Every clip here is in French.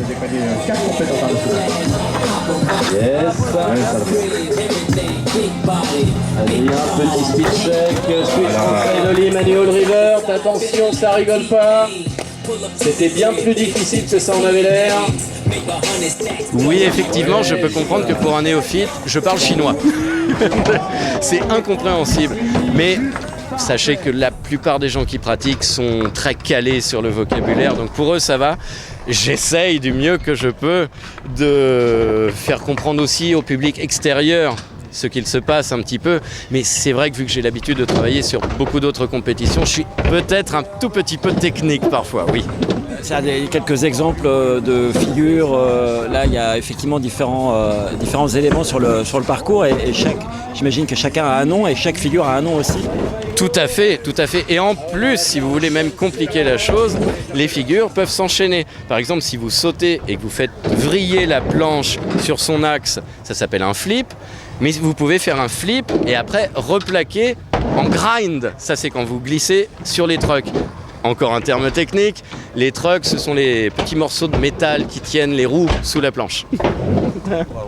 j'ai gagné 4 compétences internationales. Yes. Allez, un petit speed check. Switch conseil Loli, manual revert. Attention, ça rigole pas. C'était bien plus difficile que ça en avait l'air. Oui, effectivement, je peux comprendre que pour un néophyte, je parle chinois. C'est incompréhensible. Mais sachez que la plupart des gens qui pratiquent sont très calés sur le vocabulaire, donc pour eux ça va. J'essaye du mieux que je peux de faire comprendre aussi au public extérieur ce qu'il se passe un petit peu, mais c'est vrai que vu que j'ai l'habitude de travailler sur beaucoup d'autres compétitions, je suis peut-être un tout petit peu technique parfois, oui. Ça a quelques exemples de figures. Là, il y a effectivement différents éléments sur le parcours et j'imagine que chacun a un nom et chaque figure a un nom aussi. Tout à fait, tout à fait. Et en plus, si vous voulez même compliquer la chose, les figures peuvent s'enchaîner. Par exemple, si vous sautez et que vous faites vriller la planche sur son axe, ça s'appelle un flip. Mais vous pouvez faire un flip et après replaquer en grind. Ça, c'est quand vous glissez sur les trucks. Encore un terme technique, les trucks, ce sont les petits morceaux de métal qui tiennent les roues sous la planche.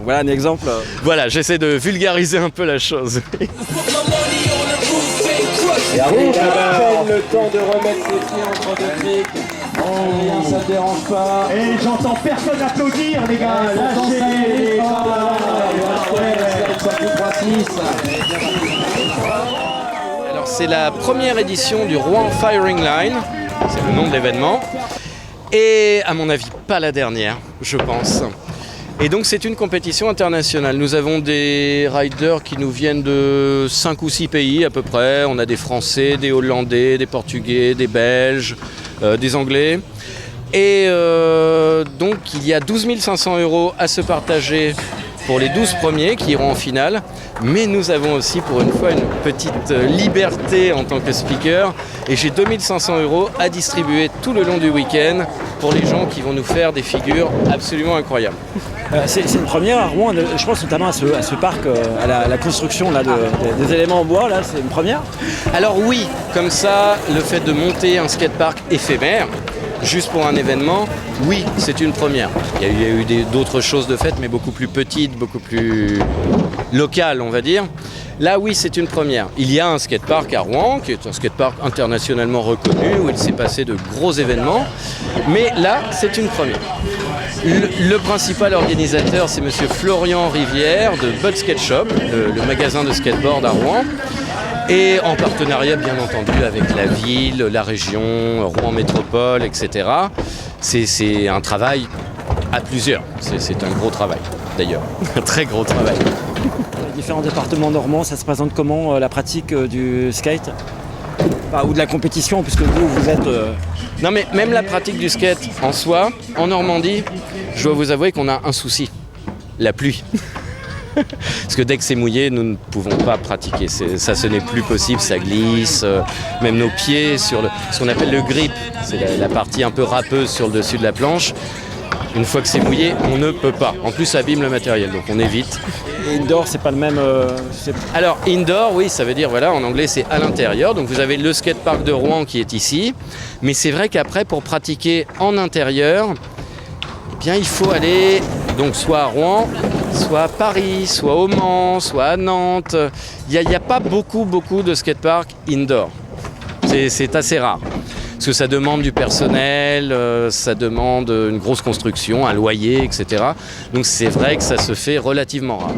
Voilà un exemple. Voilà, j'essaie de vulgariser un peu la chose. Et arrive le temps de remettre ses pieds entre deux pics. Rien, ça ne dérange pas. Et j'entends personne applaudir, les gars. Lâchez les Alors c'est la première édition du Rouen Firing Line, c'est le nom de l'événement, et à mon avis pas la dernière, je pense. Et donc c'est une compétition internationale. Nous avons des riders qui nous viennent de 5 ou 6 pays à peu près. On a des Français, des Hollandais, des Portugais, des Belges, des Anglais. Et donc il y a 12 500 € à se partager pour les 12 premiers qui iront en finale. Mais nous avons aussi pour une fois une petite liberté en tant que speaker. Et j'ai 2 500 € à distribuer tout le long du week-end pour les gens qui vont nous faire des figures absolument incroyables. C'est une première à Rouen, je pense notamment à ce parc, à la construction là, des éléments en bois, là, c'est une première. Alors oui, comme ça, le fait de monter un skatepark éphémère, juste pour un événement, oui, c'est une première. Il y a eu d'autres choses de faites, mais beaucoup plus petites, beaucoup plus locales, on va dire. Là, oui, c'est une première. Il y a un skatepark à Rouen, qui est un skatepark internationalement reconnu, où il s'est passé de gros événements. Mais là, c'est une première. Le principal organisateur, c'est monsieur Florian Rivière de Bud Skate Shop, le magasin de skateboard à Rouen. Et en partenariat, bien entendu, avec la ville, la région, Rouen Métropole, etc. C'est un travail à plusieurs. C'est un gros travail, d'ailleurs. Un très gros travail. Les différents départements normands, ça se présente comment la pratique du skate ou de la compétition, puisque vous êtes... Non mais même la pratique du skate en soi, en Normandie, je dois vous avouer qu'on a un souci, la pluie. Parce que dès que c'est mouillé, nous ne pouvons pas pratiquer. Ça, ce n'est plus possible, ça glisse. Même nos pieds sur ce qu'on appelle le grip, c'est la partie un peu râpeuse sur le dessus de la planche. Une fois que c'est mouillé, on ne peut pas. En plus, ça abîme le matériel, donc on évite. Et indoor, c'est pas le même... Alors, indoor, oui, ça veut dire, voilà, en anglais, c'est à l'intérieur. Donc, vous avez le skatepark de Rouen qui est ici. Mais c'est vrai qu'après, pour pratiquer en intérieur, eh bien, il faut aller donc soit à Rouen, soit à Paris, soit au Mans, soit à Nantes. Il n'y a pas beaucoup de skateparks indoor. C'est assez rare. Parce que ça demande du personnel, ça demande une grosse construction, un loyer, etc. Donc c'est vrai que ça se fait relativement rare.